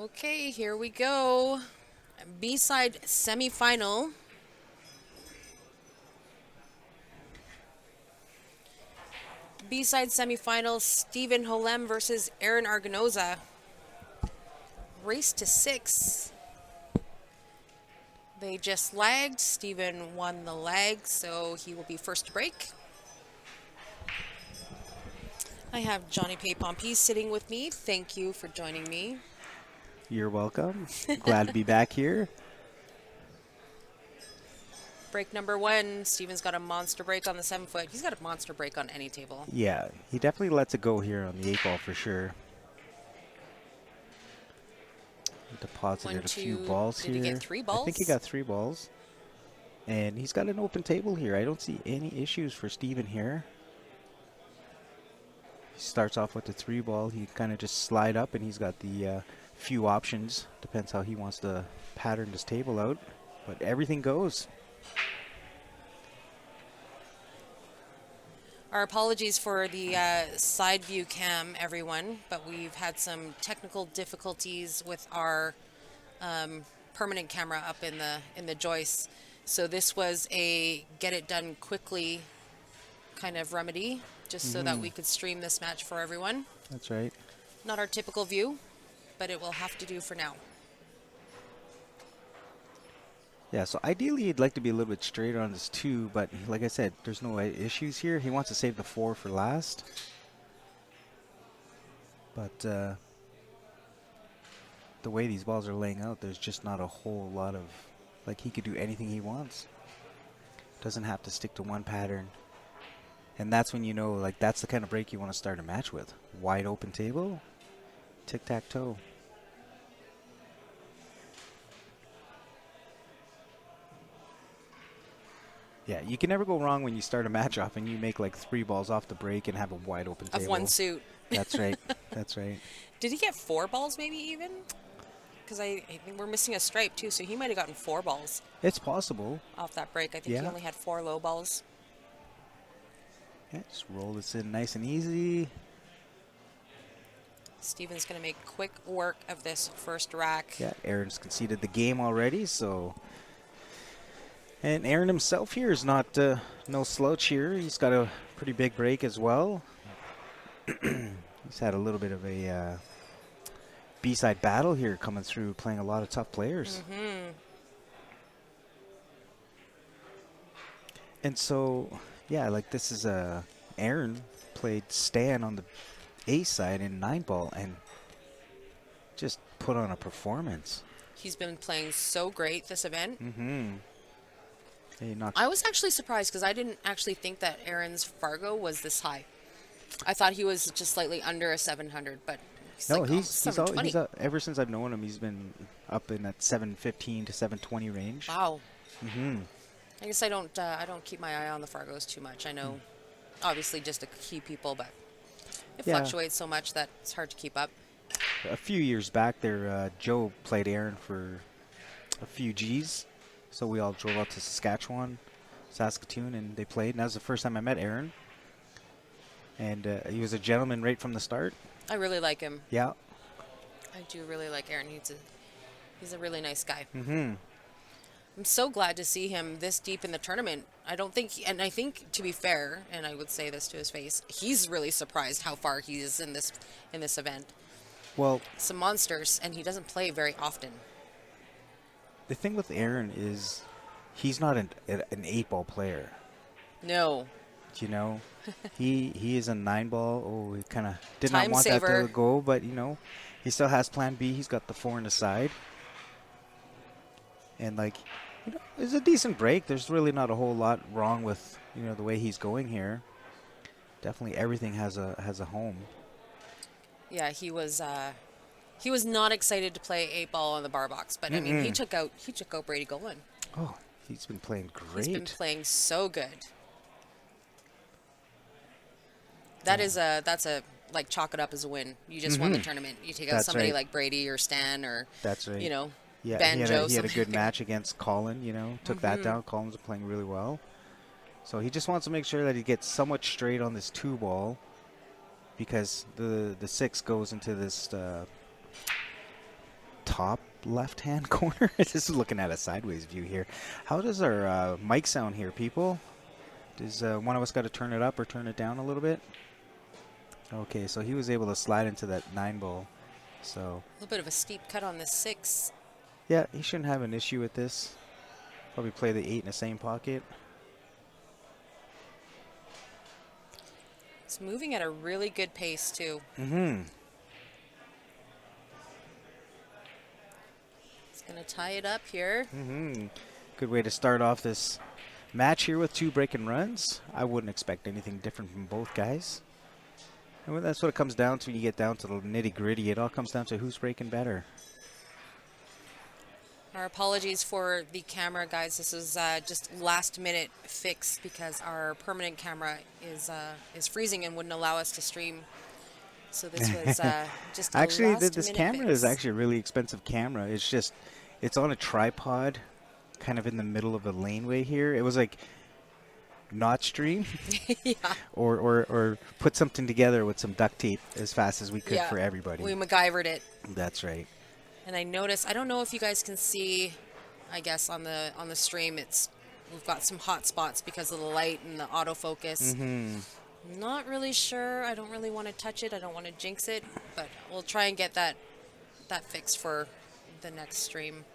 Okay, here we go. B-side semifinal. B-side semifinal, Stephen Holem versus Aaron Arganoza. Race to 6. They just lagged. Stephen won the lag, so he will be first to break. I have Johnny Pay Pompey sitting with me. Thank you for joining me. You're welcome. Glad to be back here. Break number 1. Stephen's got a monster break on the 7-foot. He's got a monster break on any table. Yeah, he definitely lets it go here on the 8-ball for sure. Deposited a few balls here. Did he get 3 balls? I think he got 3 balls. And he's got an open table here. I don't see any issues for Steven here. He starts off with the 3-ball. He kind of just slide up, and he's got the few options. Depends how he wants to pattern this table out. But everything goes. Our apologies for the side view cam, everyone, but we've had some technical difficulties with our permanent camera up in the joist. So this was a get it done quickly kind of remedy, just so that we could stream this match for everyone. That's right. Not our typical view, but it will have to do for now. Yeah, so ideally you'd like to be a little bit straighter on this 2, but like I said, there's no issues here. He wants to save the 4 for last. But the way these balls are laying out, there's just not a whole lot of, like, he could do anything he wants. Doesn't have to stick to one pattern. And that's when you know, like, that's the kind of break you want to start a match with. Wide open table, tic-tac-toe. Yeah, you can never go wrong when you start a match off and you make like 3 balls off the break and have a wide open table. Of one suit. That's right. That's right. Did he get 4 balls maybe even? Because I think we're missing a stripe too, so he might have gotten 4 balls. It's possible. Off that break. I think he only had 4 low balls. Yeah, just roll this in nice and easy. Steven's going to make quick work of this first rack. Yeah, Aaron's conceded the game already, so... And Aaron himself here is not no slouch here. He's got a pretty big break as well. He's had a little bit of a B-side battle here coming through, playing a lot of tough players. And so, yeah, like this is Aaron played Stan on the A side in 9-ball and just put on a performance. He's been playing so great this event. Hey, I was actually surprised because I didn't actually think that Aaron's Fargo was this high. I thought he was just slightly under a 700, but he's no, like he's ever since I've known him, he's been up in that 715 to 720 range. Wow. I guess I don't keep my eye on the Fargos too much. I know, obviously, just a few people, but it fluctuates so much that it's hard to keep up. A few years back there, Joe played Aaron for a few G's. So we all drove out to Saskatchewan, Saskatoon, and they played. And that was the first time I met Aaron. And he was a gentleman right from the start. I really like him. Yeah. I do really like Aaron. He's a really nice guy. I'm so glad to see him this deep in the tournament. I think to be fair, and I would say this to his face, he's really surprised how far he is in this event. Well, some monsters, and he doesn't play very often. The thing with Aaron is he's not an 8-ball player. No. You know, he is a 9-ball. Oh, he kind of did not want saver. that to go, but, you know, he still has plan B. He's got the 4 on the side. And, like, you know, it's a decent break. There's really not a whole lot wrong with, you know, the way he's going here. Definitely everything has a home. Yeah, he was not excited to play 8-ball on the bar box, but I mean, he took out Brady Golan. Oh, he's been playing great. He's been playing so good. That's a like chalk it up as a win. You just won the tournament. You take out somebody like Brady or Stan or you know, Banjo. He had a good match against Colin. You know, took that down. Colin's playing really well, so he just wants to make sure that he gets somewhat straight on this 2-ball, because the 6 goes into this top left-hand corner. This is looking at a sideways view here. How does our mic sound here, people? Does one of us got to turn it up or turn it down a little bit? Okay, so he was able to slide into that 9 ball. So A little bit of a steep cut on the 6. yeah, he shouldn't have an issue with this. Probably play the 8 in the same pocket. It's moving at a really good pace, too. Mm-hmm. It's going to tie it up here. Mm-hmm. Good way to start off this match here with 2 breaking runs. I wouldn't expect anything different from both guys. And that's what it comes down to when you get down to the nitty-gritty. It all comes down to who's breaking better. Our apologies for the camera, guys. This is just last-minute fix because our permanent camera is freezing and wouldn't allow us to stream. So this was just a Actually, last-minute this camera fix. is actually a really expensive camera. It's just, it's on a tripod, kind of in the middle of a laneway here. It was like, not stream, yeah. or put something together with some duct tape as fast as we could for everybody. We MacGyvered it. That's right. And I noticed, I don't know if you guys can see, I guess on the stream, we've got some hot spots because of the light and the autofocus. Mm-hmm. Not really sure. I don't really want to touch it. I don't want to jinx it, but we'll try and get that fixed for the next stream.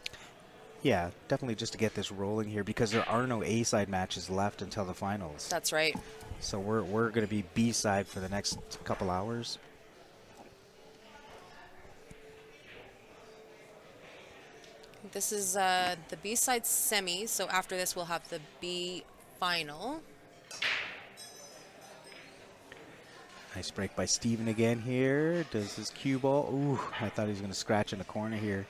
Yeah, definitely just to get this rolling here because there are no A-side matches left until the finals. That's right. So we're going to be B-side for the next couple hours. This is the B-side semi, so after this we'll have the B final. Nice break by Steven again here. Does his cue ball. Ooh, I thought he was going to scratch in the corner here.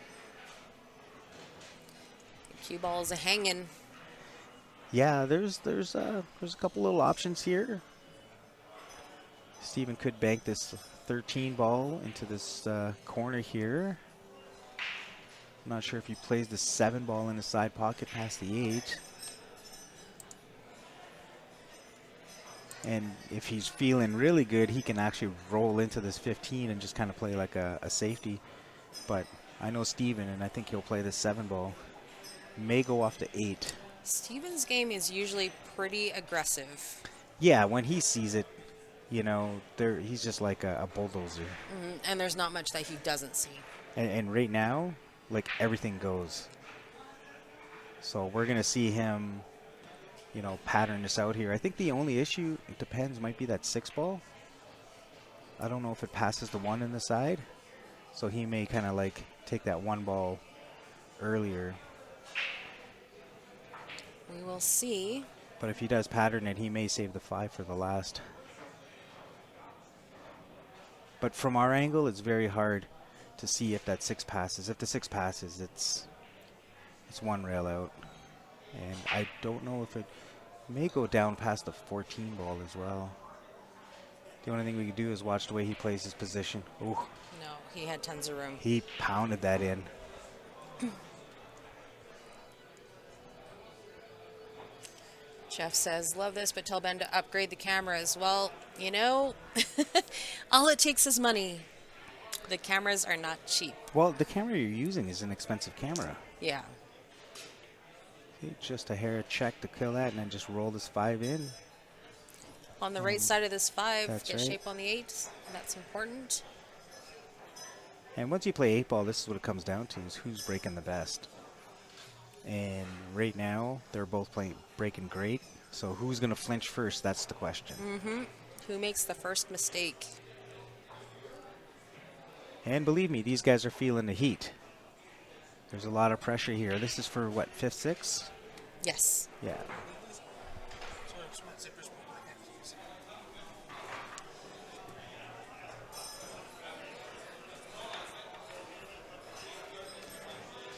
Cue ball is a hanging. Yeah, there's a couple little options here. Steven could bank this 13 ball into this corner here. I'm not sure if he plays the 7 ball in the side pocket past the 8. And if he's feeling really good, he can actually roll into this 15 and just kind of play like a safety. But I know Steven, and I think he'll play the 7 ball. May go off to 8. Steven's game is usually pretty aggressive. Yeah, when he sees it, you know, he's just like a bulldozer. And there's not much that he doesn't see. And right now, like, everything goes. So we're going to see him, you know, pattern this out here. I think the only issue, it depends, might be that 6 ball. I don't know if it passes the 1 in the side. So he may kind of like take that 1 ball earlier. We will see. But if he does pattern it, he may save the 5 for the last. But from our angle, it's very hard to see if that 6 passes. If the 6 passes, it's 1 rail out. And I don't know if it may go down past the 14 ball as well. The only thing we can do is watch the way he plays his position. Ooh. No, he had tons of room. He pounded that in. Jeff says, love this, but tell Ben to upgrade the cameras. Well, you know, all it takes is money. The cameras are not cheap. Well, the camera you're using is an expensive camera. Yeah. See, just a hair check to kill that and then just roll this 5 in. On the right side of this 5, That's get right. shape on the 8. That's important. And once you play 8 ball, this is what it comes down to, is who's breaking the best. And right now, they're both breaking great. So who's going to flinch first? That's the question. Mm-hmm. Who makes the first mistake? And believe me, these guys are feeling the heat. There's a lot of pressure here. This is for, what, 5th, 6th? Yes. Yeah.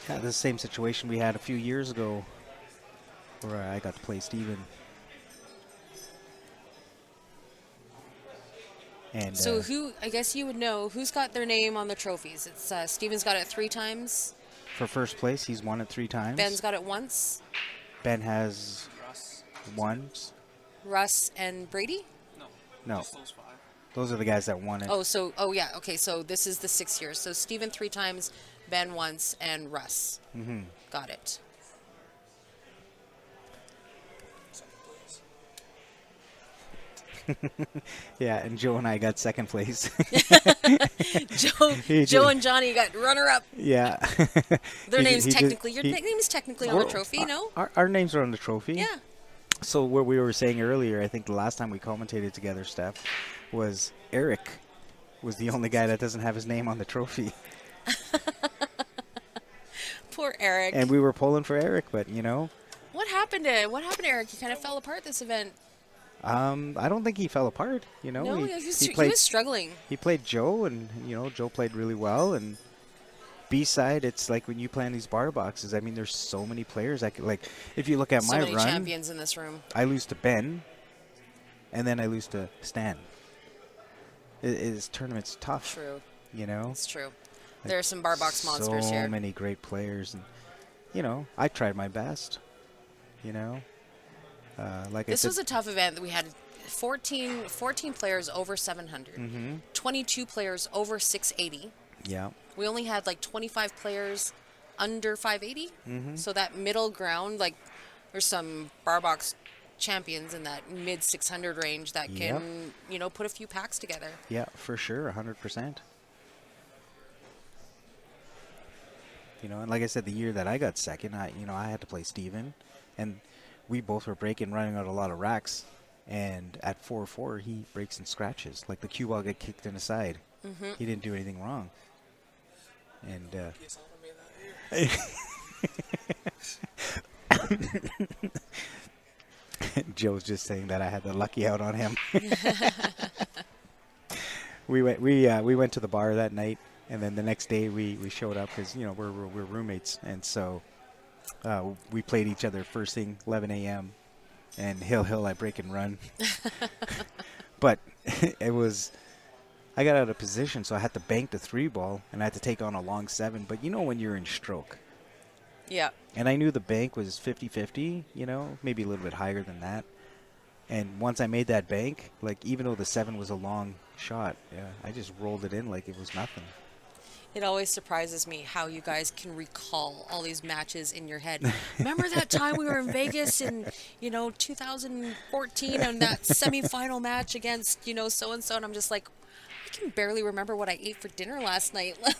Yeah, the same situation we had a few years ago where I got to play Steven. And So who, I guess you would know, who's got their name on the trophies? It's Steven's got it 3 times. for first place, he's won it 3 times. Ben's got it once. Ben has once. Russ and Brady? No, Just those 5. those are the guys that won it. Oh, yeah, okay, so this is the 6 years. So Steven 3 times, Ben once, and Russ. Mm-hmm. Got it. Yeah, and Joe and I got second place. He Joe did. and Johnny got runner-up. Yeah. Their name's He did. technically, your He, name is technically on the trophy, no? our names are on the trophy. Yeah. So what we were saying earlier, I think the last time we commentated together, Steph, was Eric was the only guy that doesn't have his name on the trophy. Poor Eric. And we were pulling for Eric, but What happened to Eric? He kind of fell apart this event. I don't think he fell apart. No, he played. was struggling. He played Joe, and Joe played really well. And B-side, it's like when you play in these bar boxes. I mean, there's so many players. If you look at So my many run, champions in this room. I lose to Ben, and then I lose to Stan. His tournament's tough. True. It's true. There are some bar box monsters here. So many great players, and I tried my best. This was a tough event. We had 14 players over 700, 22 players over 680. Yeah. We only had 25 players under 580. So that middle ground, there's some bar box champions in that mid 600 range that can, put a few packs together. Yeah, for sure, 100%. And like I said, the year that I got second, I had to play Steven, and we both were running out a lot of racks, and at 4-4, he breaks and scratches. Like the cue ball got kicked in the side. He didn't do anything wrong. And Joe's just saying that I had the lucky out on him. We went to the bar that night, and then the next day we showed up because we're roommates, and so we played each other first thing 11 a.m. and hill I break and run. But I got out of position, so I had to bank the 3-ball, and I had to take on a long 7. But when you're in stroke. Yeah. And I knew the bank was 50-50, maybe a little bit higher than that. And once I made that bank, even though the 7 was a long shot, I just rolled it in like it was nothing. It always surprises me how you guys can recall all these matches in your head. Remember that time we were in Vegas in, 2014 and that semifinal match against, so-and-so, and I'm just like, I can barely remember what I ate for dinner last night, let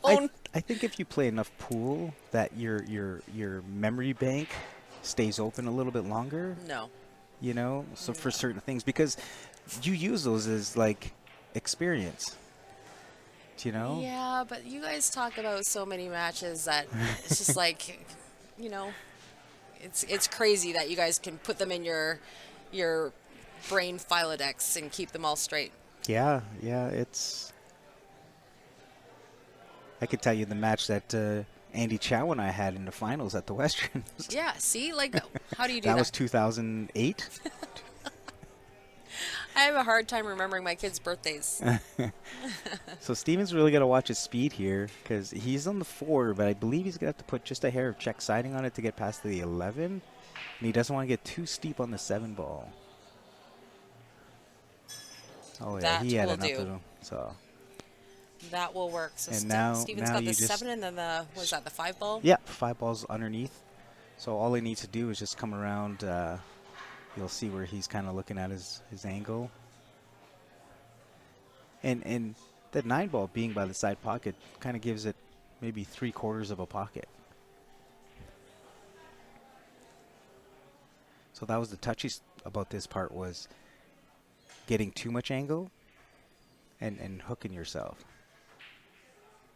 alone. I think if you play enough pool that your memory bank stays open a little bit longer. No. So for certain things, because you use those as experience. Yeah, but you guys talk about so many matches that it's just it's crazy that you guys can put them in your brain Filodex and keep them all straight. Yeah, I could tell you the match that Andy Chow and I had in the finals at the Westerns. Yeah, see? How do you do that? That was 2008. I have a hard time remembering my kids' birthdays. So Steven's really got to watch his speed here because he's on the 4, but I believe he's going to have to put just a hair of check siding on it to get past the 11. And he doesn't want to get too steep on the 7 ball. Oh, yeah, he had enough to do. So. That will work. So and now Steven's got the 7 and then the 5 ball? Yeah, 5 balls underneath. So all he needs to do is just come around. You'll see where he's kind of looking at his angle. And that 9 ball being by the side pocket kind of gives it maybe 3/4 of a pocket. So that was the touchiest about this part, was getting too much angle and hooking yourself.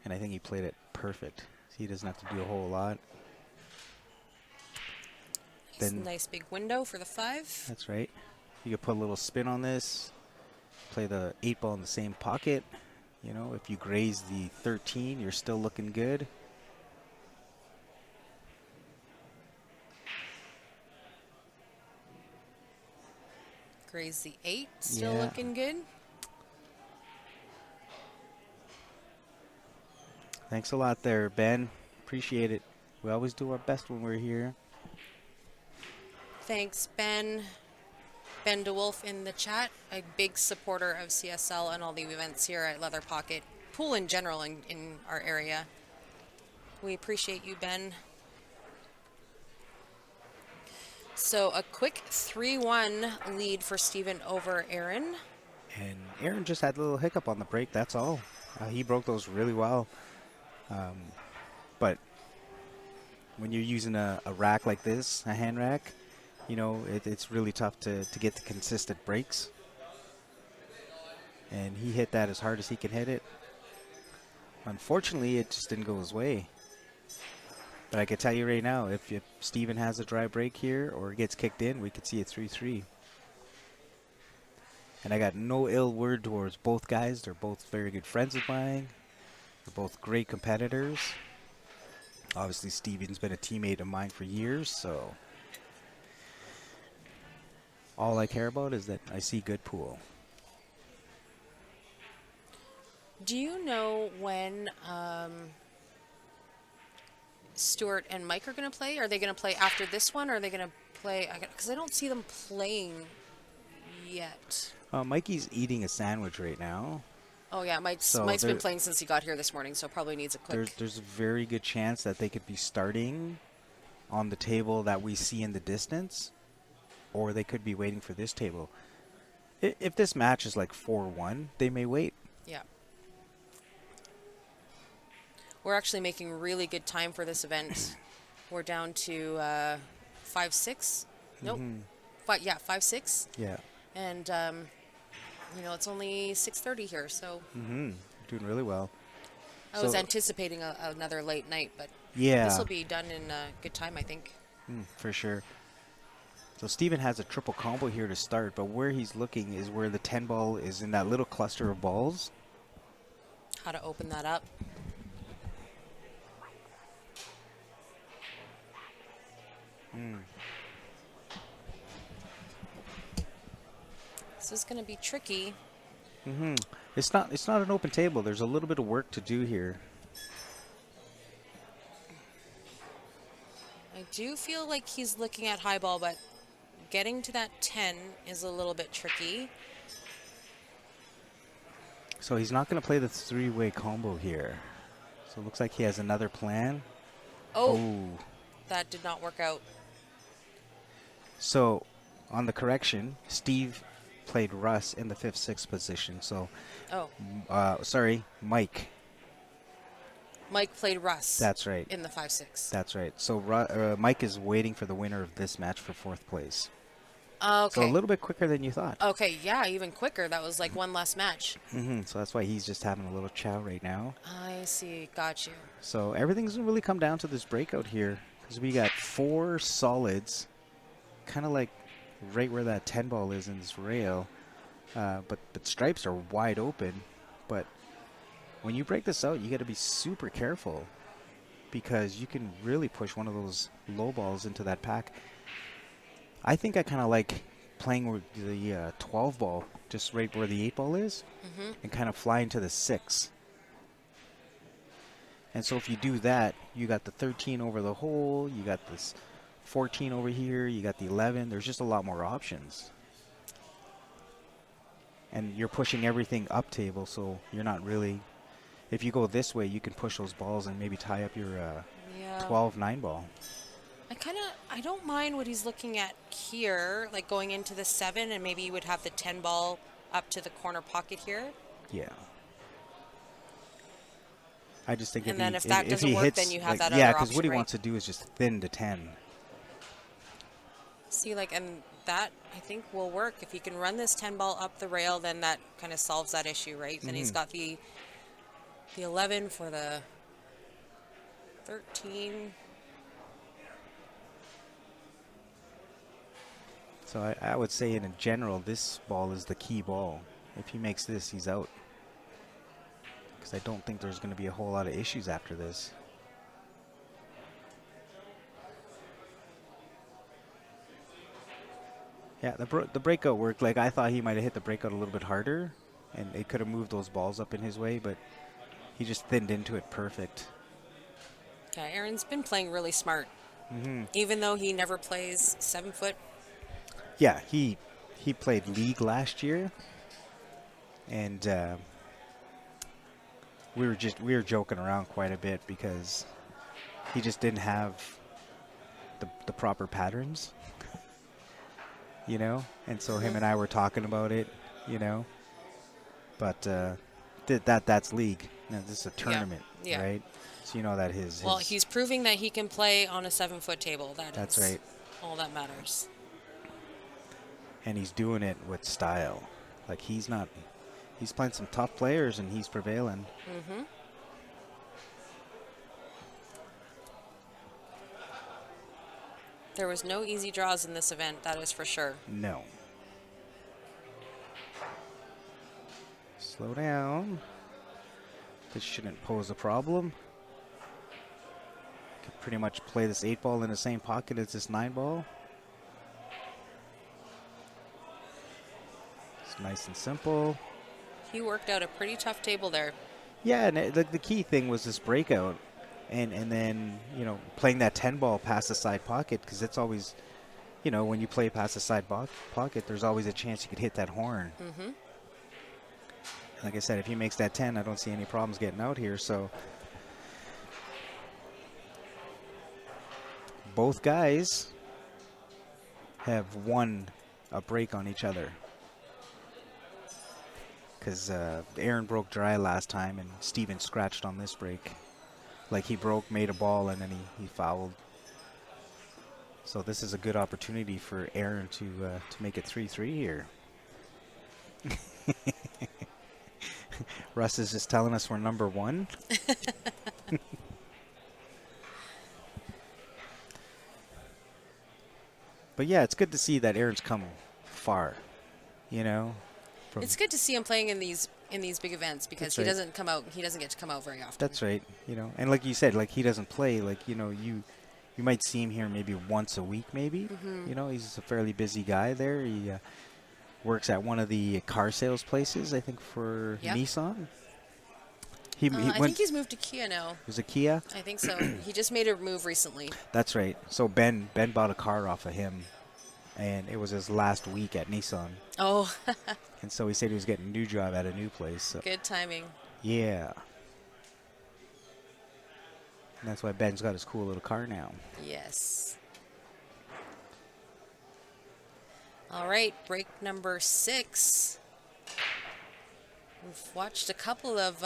And I think he played it perfect. He doesn't have to do a whole lot. Then nice big window for the 5. That's right. You could put a little spin on this. Play the 8 ball in the same pocket. If you graze the 13, you're still looking good. Graze the 8, still looking good. Thanks a lot there, Ben. Appreciate it. We always do our best when we're here. Thanks, Ben. Ben DeWolf in the chat, a big supporter of CSL and all the events here at Leather Pocket. Pool in general in our area. We appreciate you, Ben. So a quick 3-1 lead for Steven over Aaron. And Aaron just had a little hiccup on the break, that's all. He broke those really well. But when you're using a rack like this, a hand rack, you know, it's really tough to get the consistent breaks. And he hit that as hard as he can hit it. Unfortunately, it just didn't go his way. But I can tell you right now, if Steven has a dry break here or gets kicked in, we could see a 3-3. And I got no ill word towards both guys. They're both very good friends of mine. They're both great competitors. Obviously, Steven's been a teammate of mine for years, so all I care about is that I see good pool. Do you know when Stuart and Mike are going to play? Are they going to play after this one, or are they going to play? Because I don't see them playing yet. Mikey's eating a sandwich right now. Oh, yeah. Mike's been playing since he got here this morning, so probably needs a quick. There's a very good chance that they could be starting on the table that we see in the distance, or they could be waiting for this table. If this match is like 4-1, they may wait. Yeah. We're actually making really good time for this event. We're down to 5-6. Nope. 5-6. Yeah. And, you know, it's only 6:30 here, so. Doing really well. I was anticipating another late night, but yeah, this will be done in good time, I think. For sure. So Steven has a triple combo here to start, but where he's looking is where the 10 ball is in that little cluster of balls. How to open that up. This is going to be tricky. It's not an open table. There's a little bit of work to do here. I do feel like he's looking at high ball, but getting to that 10 is a little bit tricky. So he's not going to play the three-way combo here. So it looks like he has another plan. Oh, that did not work out. So on the correction, Steve played Russ in the 5th, 6th position. So, Mike. Mike played Russ. That's right. In the 5-6. That's right. So Mike is waiting for the winner of this match for 4th place. Okay. So a little bit quicker than you thought. Okay, yeah, even quicker. That was like one less match. So that's why he's just having a little chow right now. I see. Got you. So everything's going to really come down to this breakout here, because we got 4 solids, kind of like right where that 10 ball is in this rail. But stripes are wide open. But when you break this out, you got to be super careful, because you can really push one of those low balls into that pack. I think I kind of like playing with the 12 ball, just right where the 8 ball is, and kind of fly into the 6. And so if you do that, you got the 13 over the hole, you got this 14 over here, you got the 11. There's just a lot more options. And you're pushing everything up table, so you're not really... If you go this way, you can push those balls and maybe tie up your 12 9 ball. I don't mind what he's looking at here, like going into the 7, and maybe you would have the 10 ball up to the corner pocket here. Yeah. I just think and if that doesn't work, then you have that other option, yeah, because what he wants to do is just thin to 10. See, and that, I think, will work. If he can run this 10 ball up the rail, then that kind of solves that issue, right? Then he's got the 11 for the 13. So I would say in general, this ball is the key ball. If he makes this, he's out. Because I don't think there's going to be a whole lot of issues after this. Yeah, the breakout worked. I thought he might have hit the breakout a little bit harder, and it could have moved those balls up in his way, but he just thinned into it perfect. Yeah, Aaron's been playing really smart. Even though he never plays 7 foot. Yeah, he played league last year, and we were joking around quite a bit, because he just didn't have the proper patterns, you know. And so him and I were talking about it, you know. But that's league. Now, this is a tournament, Yeah. right? So you know that his Well, he's proving that he can play on a 7-foot table. That's right. All that matters. And he's doing it with style. Like he's playing some tough players and he's prevailing. Mm-hmm. There was no easy draws in this event, that is for sure. No. Slow down. This shouldn't pose a problem. Can pretty much play this 8-ball in the same pocket as this 9-ball. It's nice and simple. He worked out a pretty tough table there. Yeah, and the key thing was this breakout. And then, you know, playing that 10-ball past the side pocket, because it's always, you know, when you play past the side pocket, there's always a chance you could hit that horn. Mm-hmm. Like I said, if he makes that 10, I don't see any problems getting out here. So both guys have won a break on each other. Because Aaron broke dry last time, and Steven scratched on this break. Like he broke, made a ball, and then he fouled. So this is a good opportunity for Aaron to make it 3-3 here. Russ is just telling us we're number one. But yeah, it's good to see that Aaron's come far, you know. It's good to see him playing in these big events because he right. doesn't get to come out very often. That's right, you know. And like you said, like he doesn't play, like, you know, you might see him here maybe once a week, maybe. Mm-hmm. You know, he's a fairly busy guy there. He works at one of the car sales places, I think, for Nissan. I think he's moved to Kia now. Was it Kia? I think so. He just made a move recently. That's right. So Ben bought a car off of him, and it was his last week at Nissan. Oh. And so he said he was getting a new job at a new place. So. Good timing. Yeah. And that's why Ben's got his cool little car now. Yes. All right, break number 6. We've watched a couple of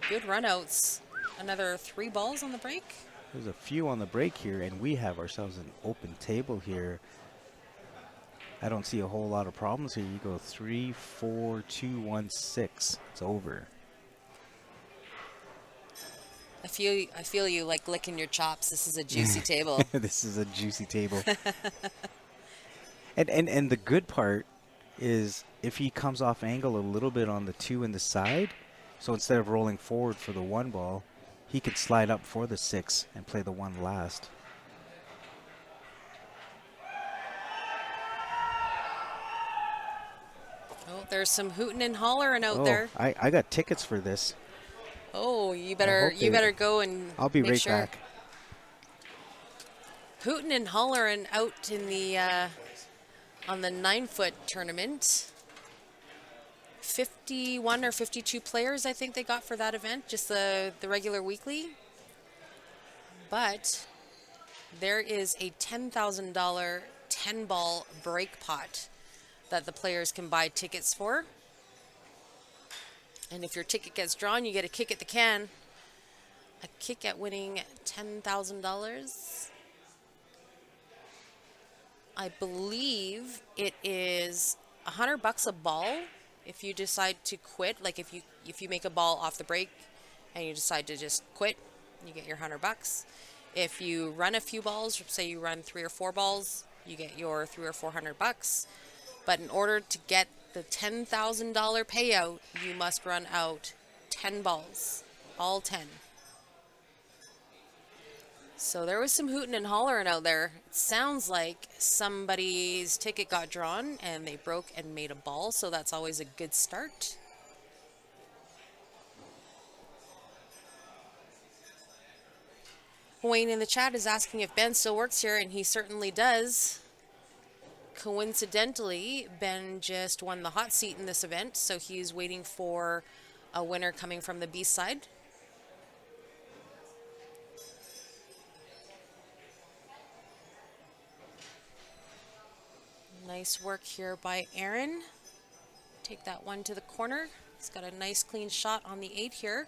good runouts. Another 3 balls on the break. There's a few on the break here, and we have ourselves an open table here. I don't see a whole lot of problems here. You go 3, 4, 2, 1, 6. It's over. I feel you like licking your chops. This is a juicy table. This is a juicy table. And the good part is if he comes off angle a little bit on the 2 and the side, so instead of rolling forward for the 1 ball, he could slide up for the 6 and play the 1 last. Oh, there's some hooting and hollering out there. I got tickets for this. Oh, you better go and I'll be make right sure. back. Hooting and hollering out in the on the 9-foot tournament. 51 or 52 players, I think they got for that event, just the regular weekly. But there is a $10,000 10-ball break pot that the players can buy tickets for. And if your ticket gets drawn, you get a kick at the can. A kick at winning $10,000. I believe it is $100 a ball if you decide to quit. Like if you make a ball off the break and you decide to just quit, you get your $100. If you run a few balls, say you run 3 or 4 balls, you get your $300 or $400. But in order to get the $10,000 payout, you must run out 10 balls, all 10. So there was some hooting and hollering out there. It sounds like somebody's ticket got drawn and they broke and made a ball, so that's always a good start. Wayne in the chat is asking if Ben still works here, and he certainly does. Coincidentally, Ben just won the hot seat in this event, so he's waiting for a winner coming from the B side. Nice work here by Aaron. Take that one to the corner. He's got a nice clean shot on the 8 here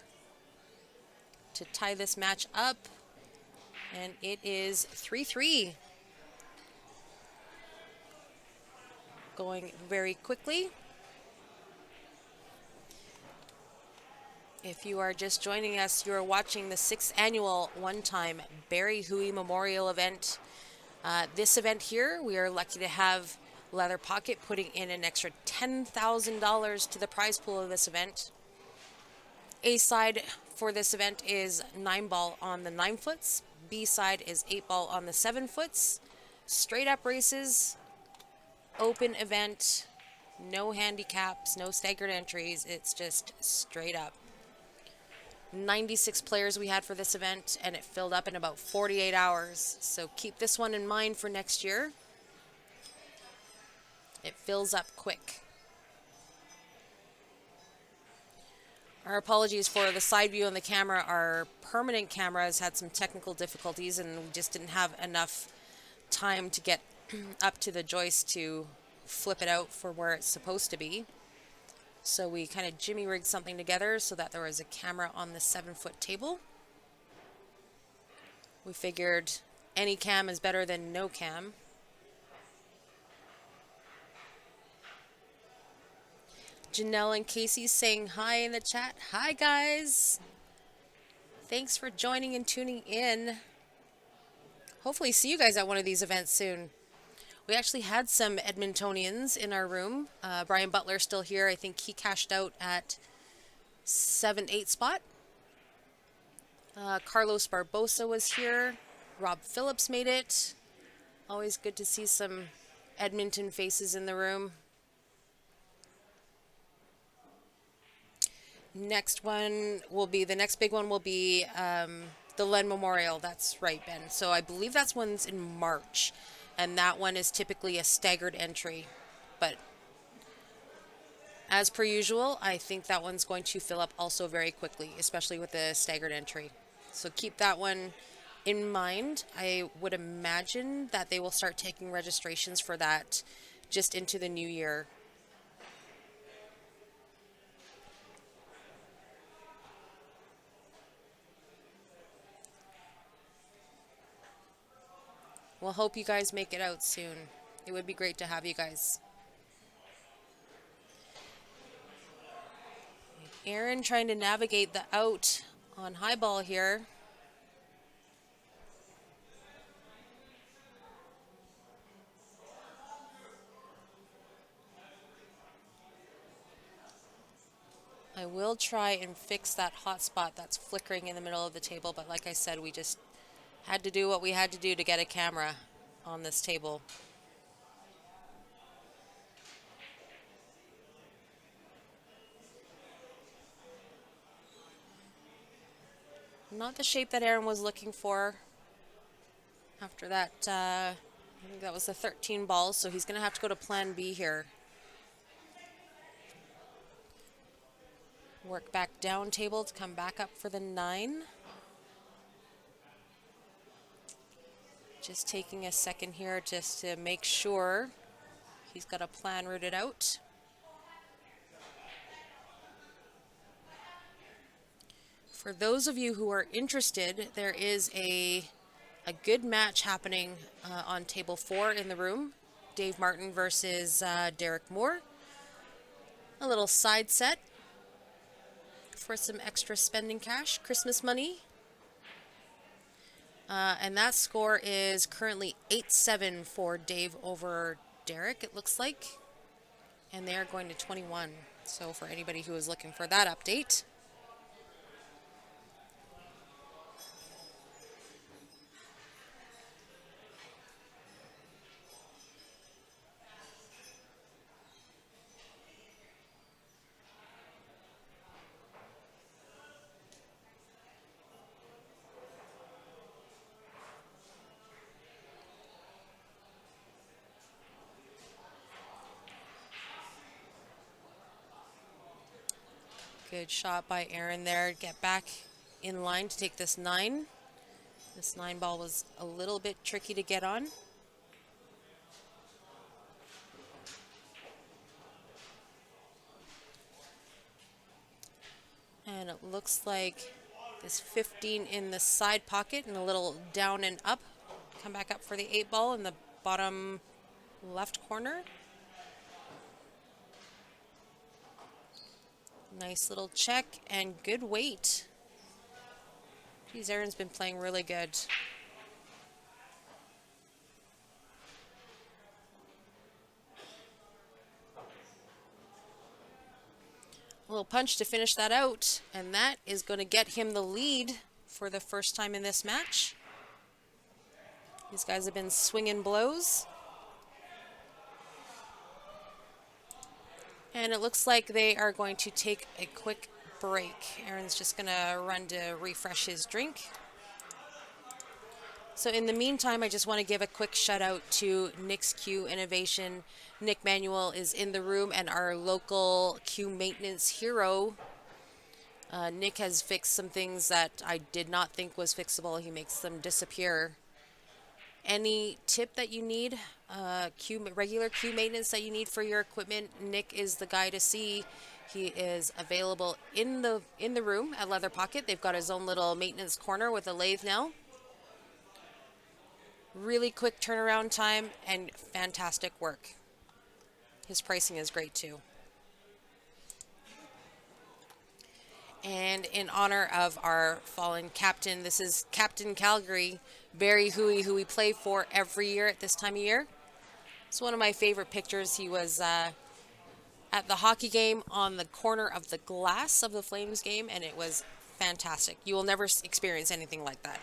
to tie this match up. And it is 3-3. Going very quickly. If you are just joining us, you are watching the 6th annual one-time Barry Hooey Memorial event. This event here, we are lucky to have Leather Pocket putting in an extra $10,000 to the prize pool of this event. A side for this event is 9-ball on the 9-foots. B side is 8-ball on the 7-foots. Straight up races, open event, no handicaps, no staggered entries. It's just straight up. 96 players we had for this event, and it filled up in about 48 hours. So keep this one in mind for next year. It fills up quick. Our apologies for the side view on the camera. Our permanent camera has had some technical difficulties, and we just didn't have enough time to get up to the joist to flip it out for where it's supposed to be. So we kind of jimmy rigged something together so that there was a camera on the 7-foot table. We figured any cam is better than no cam. Janelle and Casey saying hi in the chat. Hi guys. Thanks for joining and tuning in. Hopefully see you guys at one of these events soon. We actually had some Edmontonians in our room. Brian Butler still here. I think he cashed out at 7-8 spot. Carlos Barbosa was here. Rob Phillips made it. Always good to see some Edmonton faces in the room. Next one will be, the next big one will be the Len Memorial. That's right, Ben. So I believe that's one's in March. And that one is typically a staggered entry. But as per usual, I think that one's going to fill up also very quickly, especially with the staggered entry. So keep that one in mind. I would imagine that they will start taking registrations for that just into the new year. We'll hope you guys make it out soon. It would be great to have you guys. Aaron trying to navigate the out on high ball here. I will try and fix that hot spot that's flickering in the middle of the table, but like I said, we just had to do what we had to do to get a camera on this table. Not the shape that Aaron was looking for. After that, I think that was the 13 balls, so he's going to have to go to plan B here. Work back down table to come back up for the 9. Just taking a second here just to make sure he's got a plan rooted out. For those of you who are interested, there is a good match happening on table 4 in the room. Dave Martin versus Derek Moore. A little side set for some extra spending cash, Christmas money. And that score is currently 8-7 for Dave over Derek, it looks like. And they are going to 21. So for anybody who is looking for that update. Good shot by Aaron there. Get back in line to take this 9. This 9 ball was a little bit tricky to get on. And it looks like this 15 in the side pocket and a little down and up. Come back up for the 8-ball in the bottom left corner. Nice little check and good weight. Geez, Aaron's been playing really good. A little punch to finish that out, and that is going to get him the lead for the first time in this match. These guys have been swinging blows. And it looks like they are going to take a quick break. Aaron's just going to run to refresh his drink. So in the meantime, I just want to give a quick shout out to Nick's Q Innovation. Nick Manuel is in the room and our local Q maintenance hero. Nick has fixed some things that I did not think was fixable. He makes them disappear. Any tip that you need, regular Q maintenance that you need for your equipment, Nick is the guy to see. He is available in the room at Leather Pocket. They've got his own little maintenance corner with a lathe now. Really quick turnaround time and fantastic work. His pricing is great too. And in honor of our fallen captain, this is Captain Calgary, Barry Hooey, who we play for every year at this time of year. It's one of my favorite pictures. He was at the hockey game on the corner of the glass of the Flames game, and it was fantastic. You will never experience anything like that.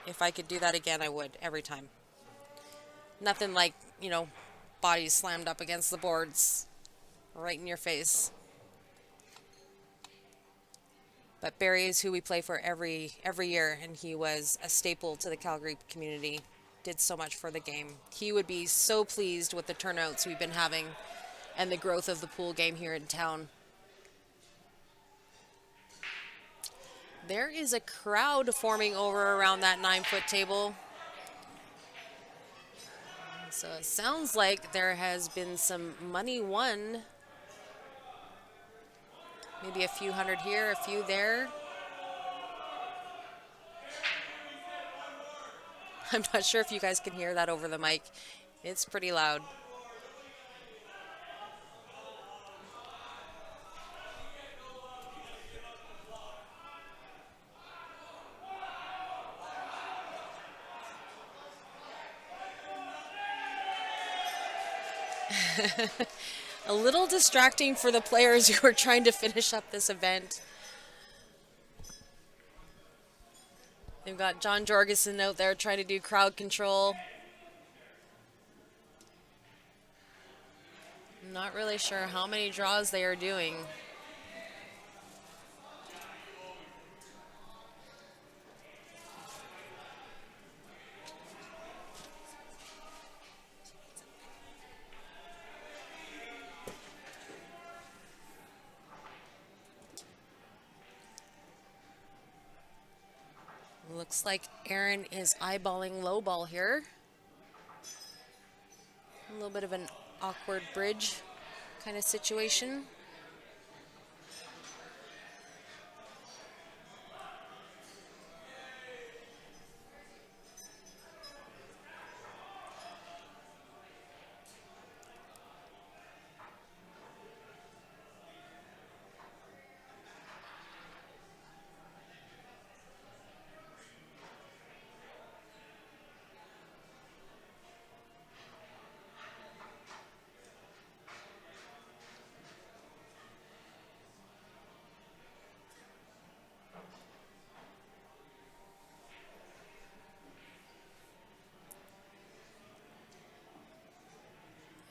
If I could do that again, I would, every time. Nothing like, you know, bodies slammed up against the boards right in your face. But Barry is who we play for every year, and he was a staple to the Calgary community. Did so much for the game. He would be so pleased with the turnouts we've been having and the growth of the pool game here in town. There is a crowd forming over around that 9-foot table. So it sounds like there has been some money won. Maybe a few hundred here, a few there. I'm not sure if you guys can hear that over the mic. It's pretty loud. A little distracting for the players who are trying to finish up this event. They've got John Jorgensen out there trying to do crowd control. I'm not really sure how many draws they are doing. Looks like Aaron is eyeballing low ball here. A little bit of an awkward bridge kind of situation.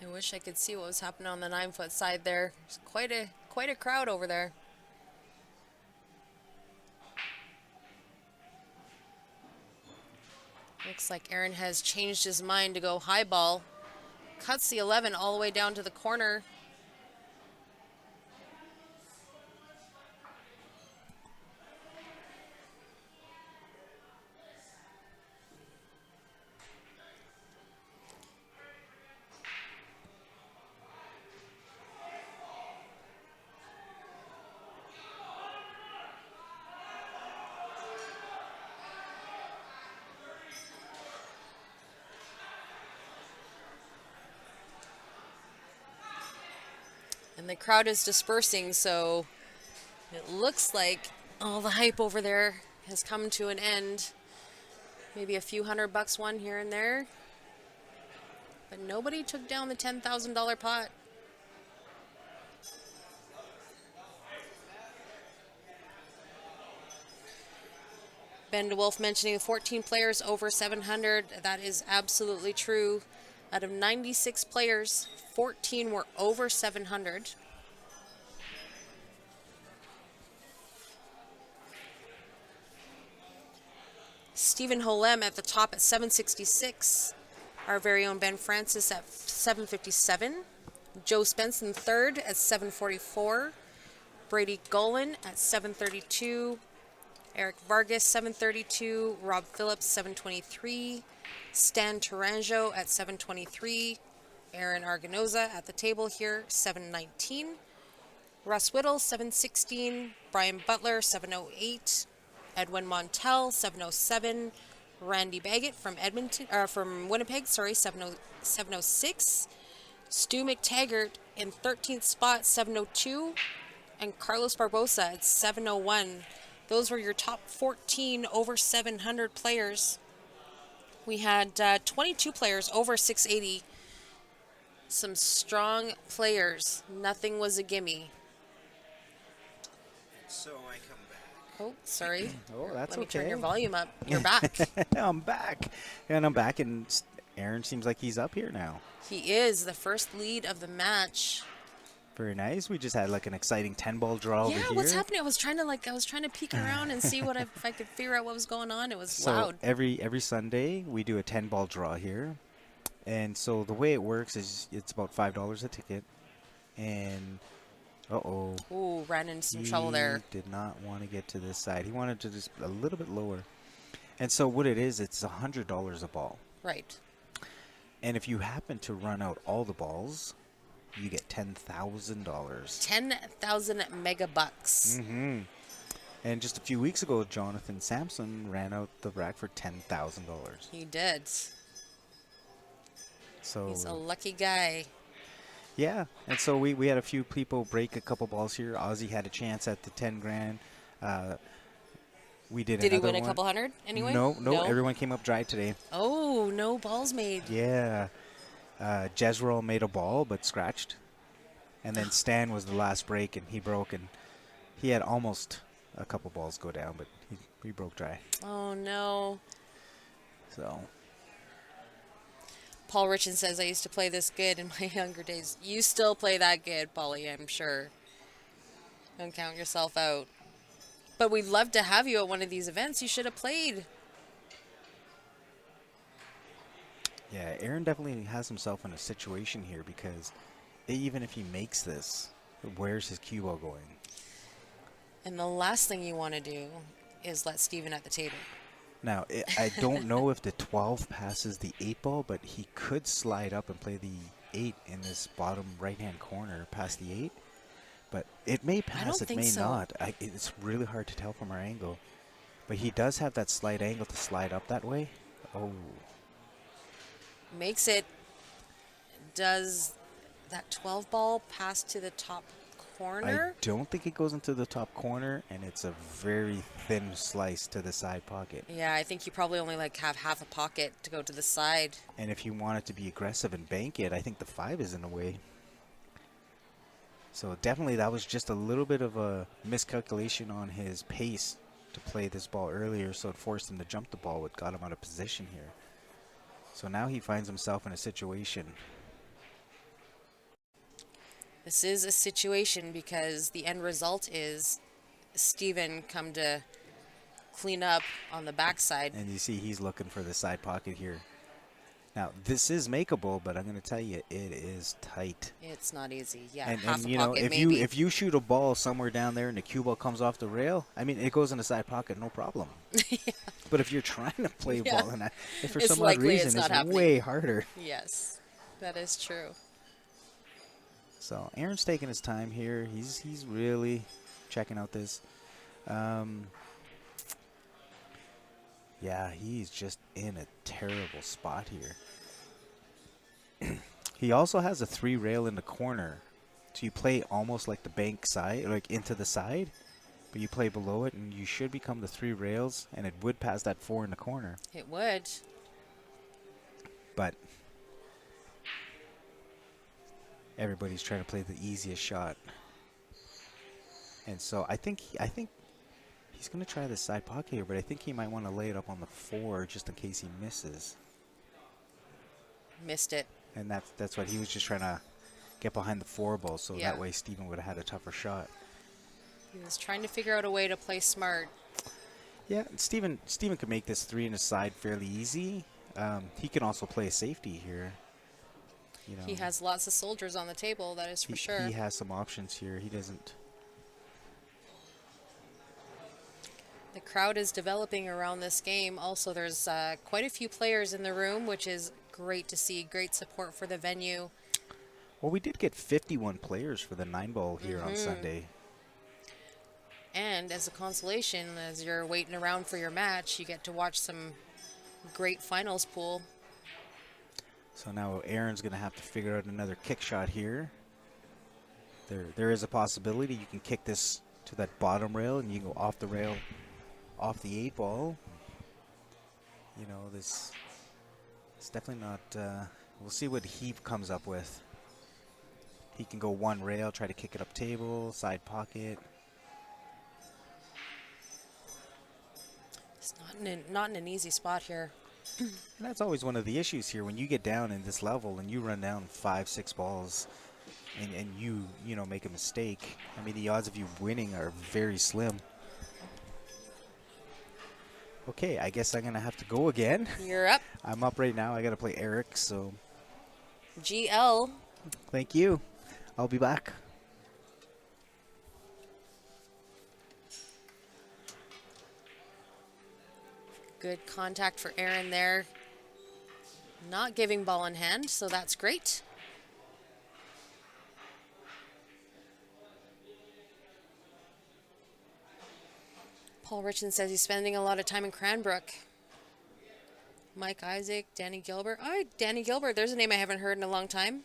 I wish I could see what was happening on the 9-foot side there. There's quite a crowd over there. Looks like Aaron has changed his mind to go high ball. Cuts the 11 all the way down to the corner. And the crowd is dispersing, so it looks like all the hype over there has come to an end. Maybe a few $100 won here and there. But nobody took down the $10,000 pot. Ben DeWolf mentioning 14 players over 700. That is absolutely true. Out of 96 players, 14 were over 700. Stephen Holem at the top at 766. Our very own Ben Francis at 757. Joe Spenson third at 744. Brady Golan at 732. Eric Vargas 732. Rob Phillips 723. Stan Taranjo at 723. Aaron Arganoza at the table here 719. Russ Whittle 716. Brian Butler 708. Edwin Montel 707. Randy Baggett from Winnipeg, 706. Stu McTaggart in 13th spot, 702. And Carlos Barbosa at 701. Those were your top 14 over 700 players. We had 22 players over 680. Some strong players. Nothing was a gimme. So I come back. Oh, sorry. Oh, that's Let me okay. turn your volume up. You're back. I'm back. And I'm back, and Aaron seems like he's up here now. He is the first lead of the match. Very nice. We just had like an exciting 10-ball draw over here. Yeah, what's happening? I was trying to peek around and see if I could figure out what was going on. It was So loud. every Sunday we do a 10-ball draw here. And so the way it works is it's about $5 a ticket. And Ooh, ran into some trouble there. He did not want to get to this side. He wanted to just a little bit lower. And so what it is, it's $100 a ball. Right. And if you happen to run out all the balls, you get $10,000. 10,000 megabucks. Mm-hmm. And just a few weeks ago, Jonathan Sampson ran out the rack for $10,000. He did. So He's a lucky guy. yeah, and so we had a few people break a couple balls here. Ozzy had a chance at the 10 grand. We did Did he another win a one. couple hundred anyway? No. Everyone came up dry today. Oh, no balls made. Yeah. Jezreel made a ball but scratched. And then Stan was the last break, and he broke, and he had almost a couple balls go down, but he broke dry. Oh, no. So Paul Richin says, I used to play this good in my younger days. You still play that good, Paulie, I'm sure. Don't count yourself out. But we'd love to have you at one of these events. You should have played. yeah, Aaron definitely has himself in a situation here, because even if he makes this, where's his cue ball going? And the last thing you want to do is let Steven at the table. Now, I don't know if the 12 passes the 8 ball, but he could slide up and play the 8 in this bottom right-hand corner past the 8. But it may pass, it may not. It's really hard to tell from our angle. But he does have that slight angle to slide up that way. Oh. Makes it. Does that 12 ball pass to the top corner? I don't think it goes into the top corner, and it's a very thin slice to the side pocket. Yeah, I think you probably only have half a pocket to go to the side. And if you wanted to be aggressive and bank it, I think the 5 is in the way. So definitely that was just a little bit of a miscalculation on his pace to play this ball earlier, so it forced him to jump the ball, what got him out of position here. So now he finds himself in a situation. This is a situation because the end result is Steven come to clean up on the backside. And you see he's looking for the side pocket here. Now, this is makeable, but I'm going to tell you, it is tight. It's not easy. Yeah, And half a you know, pocket if maybe. you shoot a ball somewhere down there and the cue ball comes off the rail, I mean, it goes in the side pocket, no problem. Yeah. But if you're trying to play a ball in that, if for It's some odd likely reason, it's not it's happening. way harder. Yes, that is true. So Aaron's taking his time here. He's really checking out this. Yeah, he's just in a terrible spot here. He also has a 3 rail in the corner So you play almost like the bank side, like into the side, but you play below it, and you should become the 3 rails, and it would pass that 4 in the corner. It would. But everybody's trying to play the easiest shot. And so I think he's going to try the side pocket here, but I think he might want to lay it up on the 4 just in case he misses. Missed it. And that's what he was just trying to get behind the 4 ball, so Yeah. that way Steven would have had a tougher shot. He was trying to figure out a way to play smart. Yeah, Steven could make this 3 in his side fairly easy. He can also play a safety here. You know, He has lots of soldiers on the table, that is for sure. He has some options here. He doesn't. The crowd is developing around this game. Also, there's quite a few players in the room, which is great to see. Great support for the venue. Well, we did get 51 players for the 9-ball here on Sunday. And as a consolation, as you're waiting around for your match, you get to watch some great finals pool. So now Aaron's going to have to figure out another kick shot here. There is a possibility you can kick this to that bottom rail, and you can go off the rail, off the 8-ball. You know, it's definitely not. We'll see what he comes up with. He can go 1 rail, try to kick it up table, side pocket. It's not in an easy spot here. And that's always one of the issues here when you get down in this level and you run down 5-6 balls and you know make a mistake. I mean, the odds of you winning are very slim. Okay, I guess I'm gonna have to go again. You're up. I'm up right now. I gotta play Eric, so GL. thank you. I'll be back. Good contact for Aaron there. Not giving ball in hand, so that's great. Paul Richardson says he's spending a lot of time in Cranbrook. Mike Isaac, Danny Gilbert. Oh, Danny Gilbert, there's a name I haven't heard in a long time.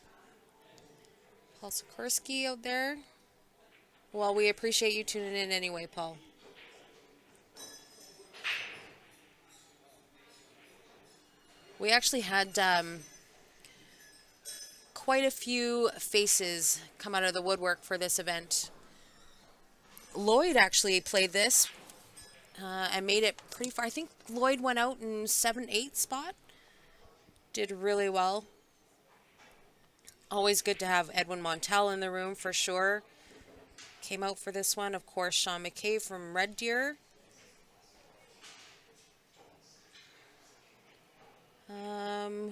Paul Sikorsky out there. Well, we appreciate you tuning in anyway, Paul. We actually had quite a few faces come out of the woodwork for this event. Lloyd actually played this and made it pretty far. I think Lloyd went out in 7-8 spot. Did really well. Always good to have Edwin Montel in the room for sure. Came out for this one. Of course, Sean McKay from Red Deer.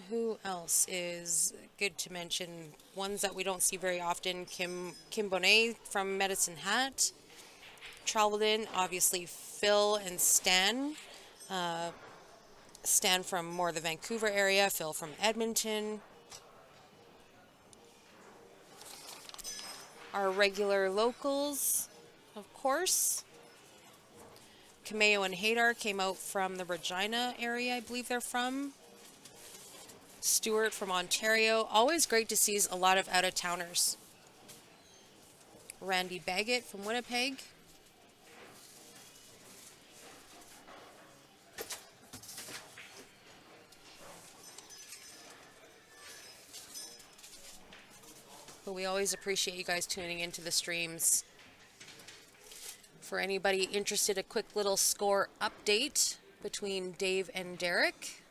Who else is good to mention? Ones that we don't see very often. Kim Bonet from Medicine Hat. Traveled in, obviously, Phil and Stan. Stan from more the Vancouver area. Phil from Edmonton. Our regular locals, of course. Cameo and Hadar came out from the Regina area, I believe they're from. Stewart from Ontario. Always great to see a lot of out-of-towners. Randy Baggett from Winnipeg. But we always appreciate you guys tuning into the streams. For anybody interested, a quick little score update between Dave and Derek.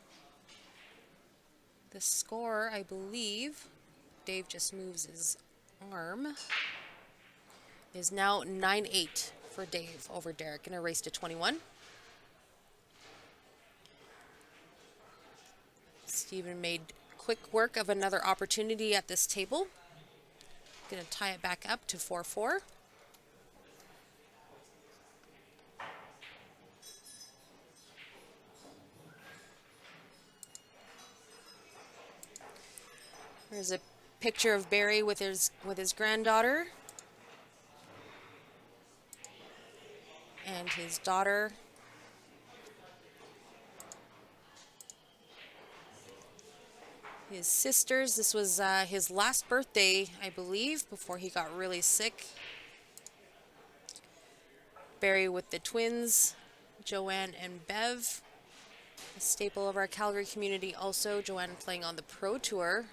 The score, I believe, Dave just moves his arm, is now 9-8 for Dave over Derek in a race to 21. Steven made quick work of another opportunity at this table. Going to tie it back up to 4-4. There's a picture of Barry with his granddaughter and his daughter. his sisters. This was his last birthday, I believe, before he got really sick. Barry with the twins, Joanne and Bev. A staple of our Calgary community also. Joanne playing on the Pro Tour.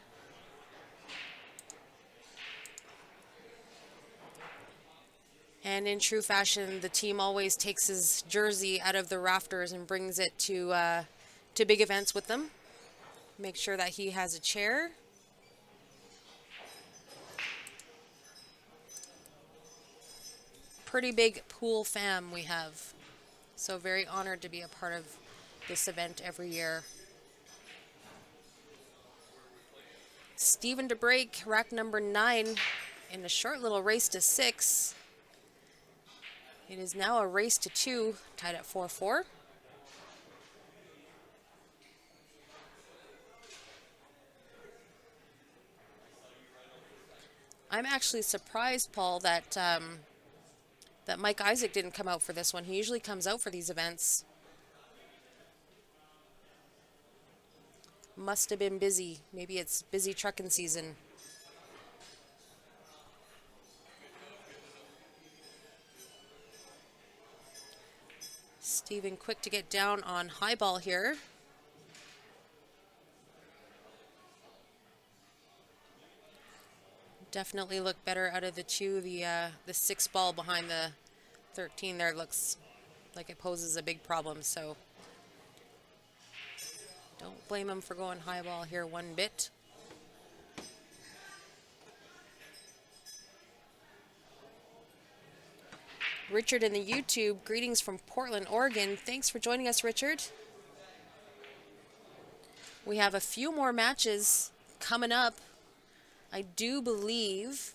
And in true fashion, the team always takes his jersey out of the rafters and brings it to big events with them. Make sure that he has a chair. Pretty big pool fam we have. So very honored to be a part of this event every year. Steven DeBrake, rack number 9 in a short little race to 6. It is now a race to 2, tied at 4-4. I'm actually surprised, Paul, that that Mike Isaac didn't come out for this one. He usually comes out for these events. Must have been busy. Maybe it's busy trucking season. Steven quick to get down on high ball here. Definitely look better out of the two. The 6 ball behind the 13 there looks like it poses a big problem, so don't blame him for going high ball here one bit. Richard in the YouTube, greetings from Portland, Oregon. Thanks for joining us, Richard. We have a few more matches coming up. I do believe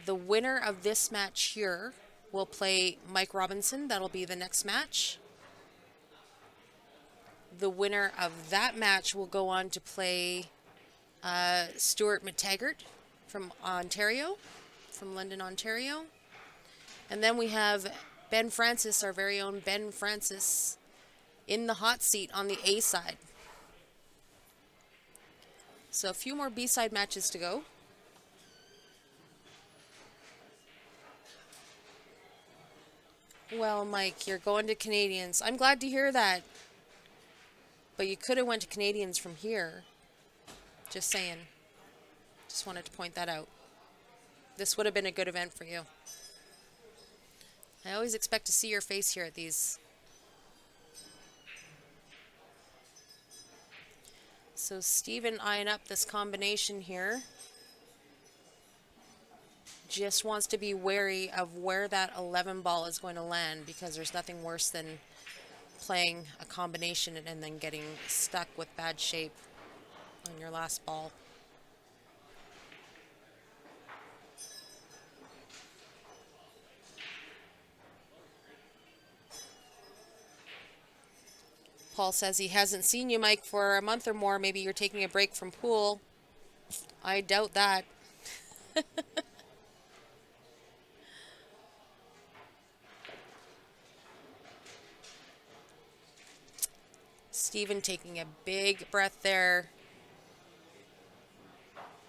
the winner of this match here will play Mike Robinson. That'll be the next match. The winner of that match will go on to play Stuart McTaggart from Ontario, from London, Ontario. And then we have Ben Francis, our very own Ben Francis, in the hot seat on the A side. So a few more B-side matches to go. Well, Mike, you're going to Canadians. I'm glad to hear that. But you could have went to Canadians from here. Just saying. Just wanted to point that out. This would have been a good event for you. I always expect to see your face here at these. So Steven eyeing up this combination here. Just wants to be wary of where that 11 ball is going to land, because there's nothing worse than playing a combination and then getting stuck with bad shape on your last ball. Paul says he hasn't seen you, Mike, for a month or more. Maybe you're taking a break from pool. I doubt that. Steven taking a big breath there.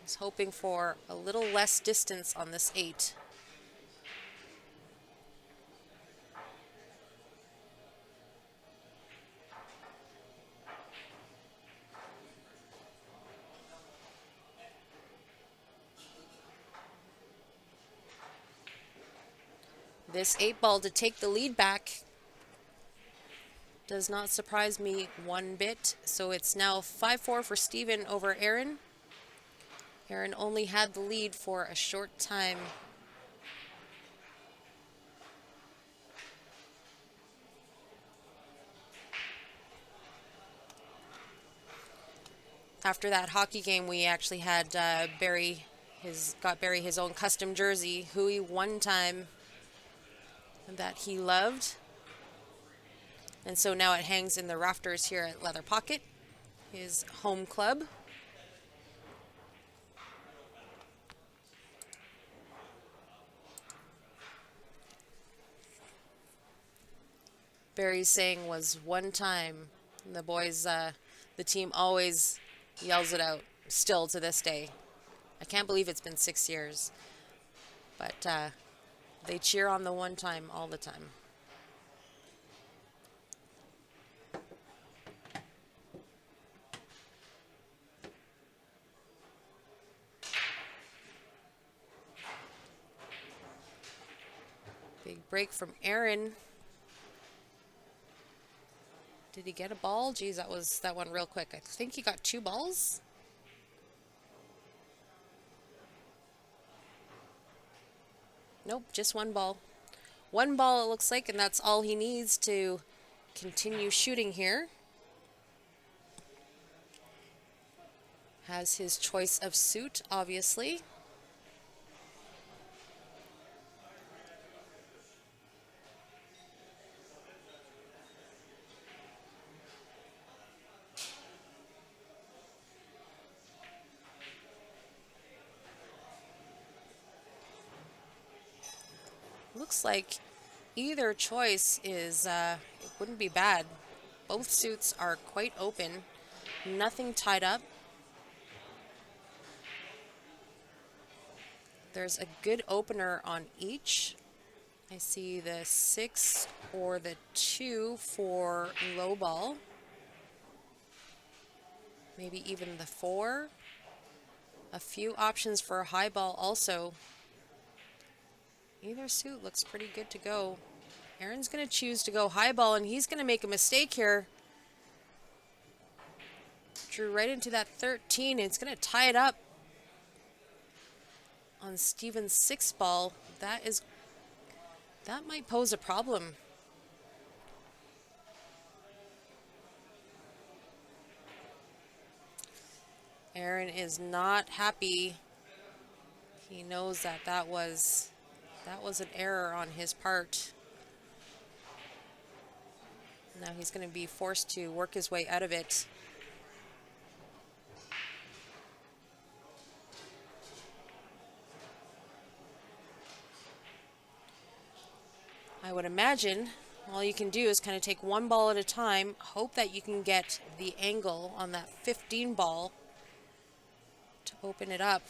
He's hoping for a little less distance on this 8. This 8 ball to take the lead back does not surprise me one bit. So it's now 5-4 for Steven over Aaron. Aaron only had the lead for a short time. After that hockey game, we actually had Barry his own custom jersey, Hooey one time, that he loved. And so now it hangs in the rafters here at Leather Pocket, his home club. Barry's saying was one time. And the boys, the team always yells it out still to this day. I can't believe it's been 6 years. But they cheer on the one time all the time. Big break from Aaron. Did he get a ball? Geez, that was that one real quick. I think he got 2 balls. Nope, just 1 ball. 1 ball it looks like, and that's all he needs to continue shooting here. Has his choice of suit, obviously. Looks like either choice is, it wouldn't be bad. Both suits are quite open, nothing tied up. There's a good opener on each. I see the 6 or the 2 for low ball. Maybe even the 4. A few options for a high ball also. Either suit looks pretty good to go. Aaron's going to choose to go high ball, and he's going to make a mistake here. Drew right into that 13, and it's going to tie it up on Steven's 6 ball. That might pose a problem. Aaron is not happy. He knows that that was an error on his part. Now he's going to be forced to work his way out of it. I would imagine all you can do is kind of take 1 ball at a time, hope that you can get the angle on that 15 ball to open it up.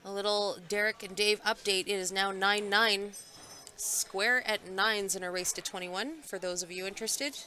A little Derek and Dave update. It is now 9-9. Square at 9s in a race to 21 for those of you interested.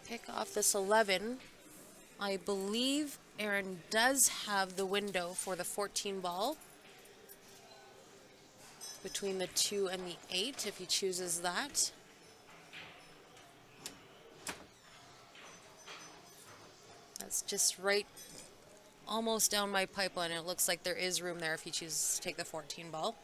Pick off this 11. I believe Aaron does have the window for the 14 ball between the 2 and the 8 if he chooses that. That's just right almost down my pipeline. It looks like there is room there if he chooses to take the 14 ball.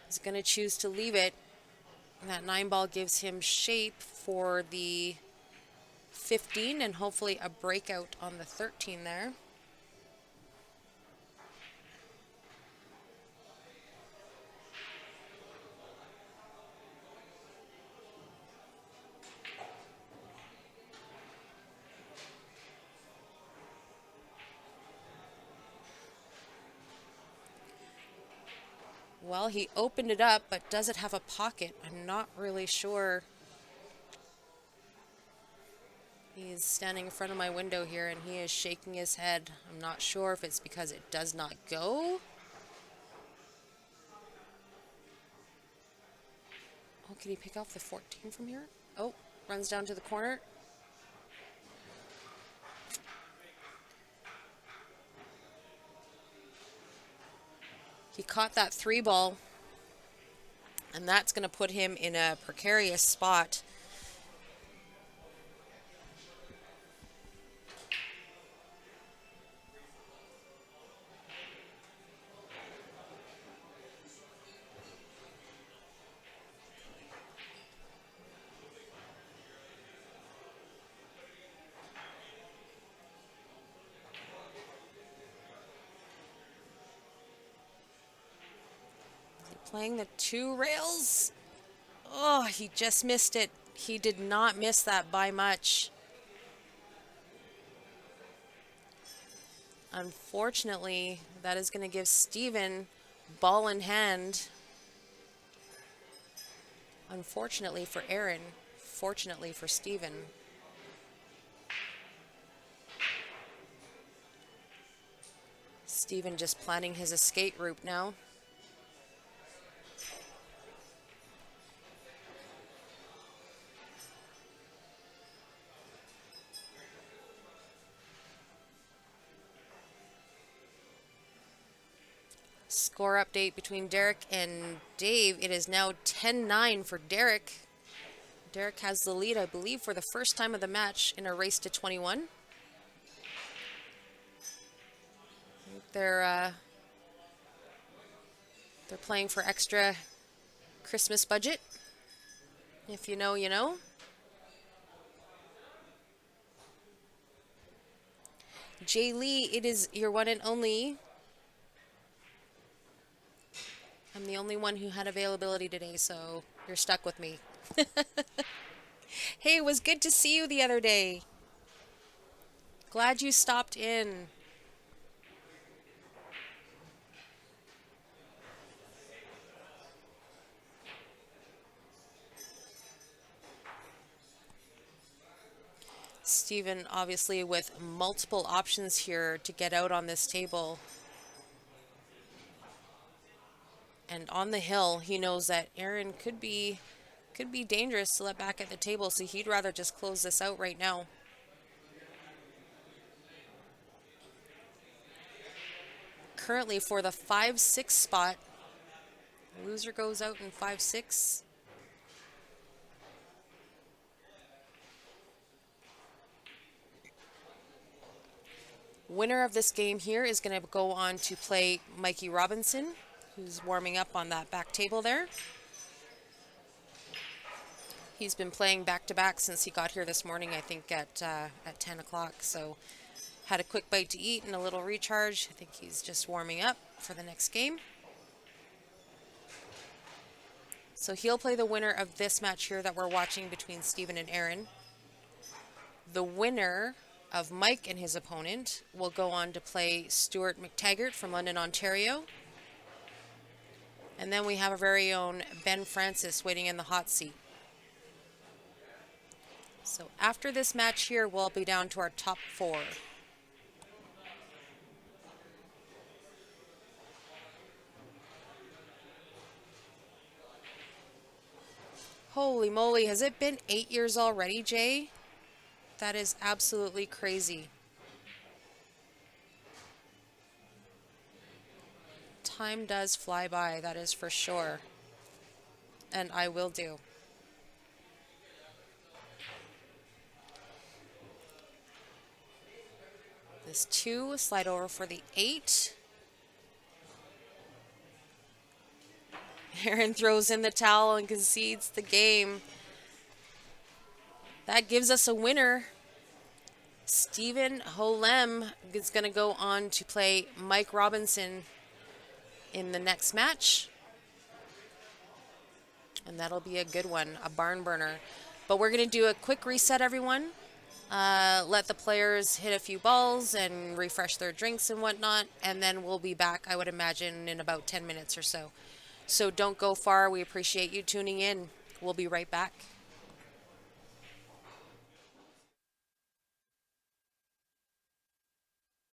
He's going to choose to leave it. And that 9 ball gives him shape for the 15 and hopefully a breakout on the 13 there. Well, he opened it up, but does it have a pocket? I'm not really sure. He's standing in front of my window here, and he is shaking his head. I'm not sure if it's because it does not go. Oh, can he pick off the 14 from here? Oh, runs down to the corner. He caught that 3 ball, and that's going to put him in a precarious spot. Playing the 2 rails. Oh, he just missed it. He did not miss that by much. Unfortunately, that is going to give Steven ball in hand. Unfortunately for Aaron, fortunately for Steven. Steven just planning his escape route now. Score update between Derek and Dave. It is now 10-9 for Derek. Derek has the lead, I believe, for the first time of the match in a race to 21. They're playing for extra Christmas budget. If you know, you know. Jay Lee, it is your one and only. I'm the only one who had availability today, so you're stuck with me. Hey, it was good to see you the other day. Glad you stopped in. Steven obviously with multiple options here to get out on this table. And on the hill, he knows that Aaron could be dangerous to let back at the table, so he'd rather just close this out right now. Currently for the 5-6 spot, loser goes out in 5-6. Winner of this game here is going to go on to play Mikey Robinson, who's warming up on that back table there. He's been playing back-to-back since he got here this morning, I think at 10 o'clock. So had a quick bite to eat and a little recharge. I think he's just warming up for the next game. So he'll play the winner of this match here that we're watching between Steven and Aaron. The winner of Mike and his opponent will go on to play Stuart McTaggart from London, Ontario. And then we have our very own Ben Francis waiting in the hot seat. So after this match here, we'll be down to our top 4. Holy moly, has it been 8 years already, Jay? That is absolutely crazy. Time does fly by, that is for sure. And I will do. This 2, slide over for the 8. Aaron throws in the towel and concedes the game. That gives us a winner. Steven Holem is going to go on to play Mike Robinson in the next match. And that'll be a good one, a barn burner. But we're going to do a quick reset, everyone. Let the players hit a few balls and refresh their drinks and whatnot. And then we'll be back, I would imagine, in about 10 minutes or so. So don't go far. We appreciate you tuning in. We'll be right back.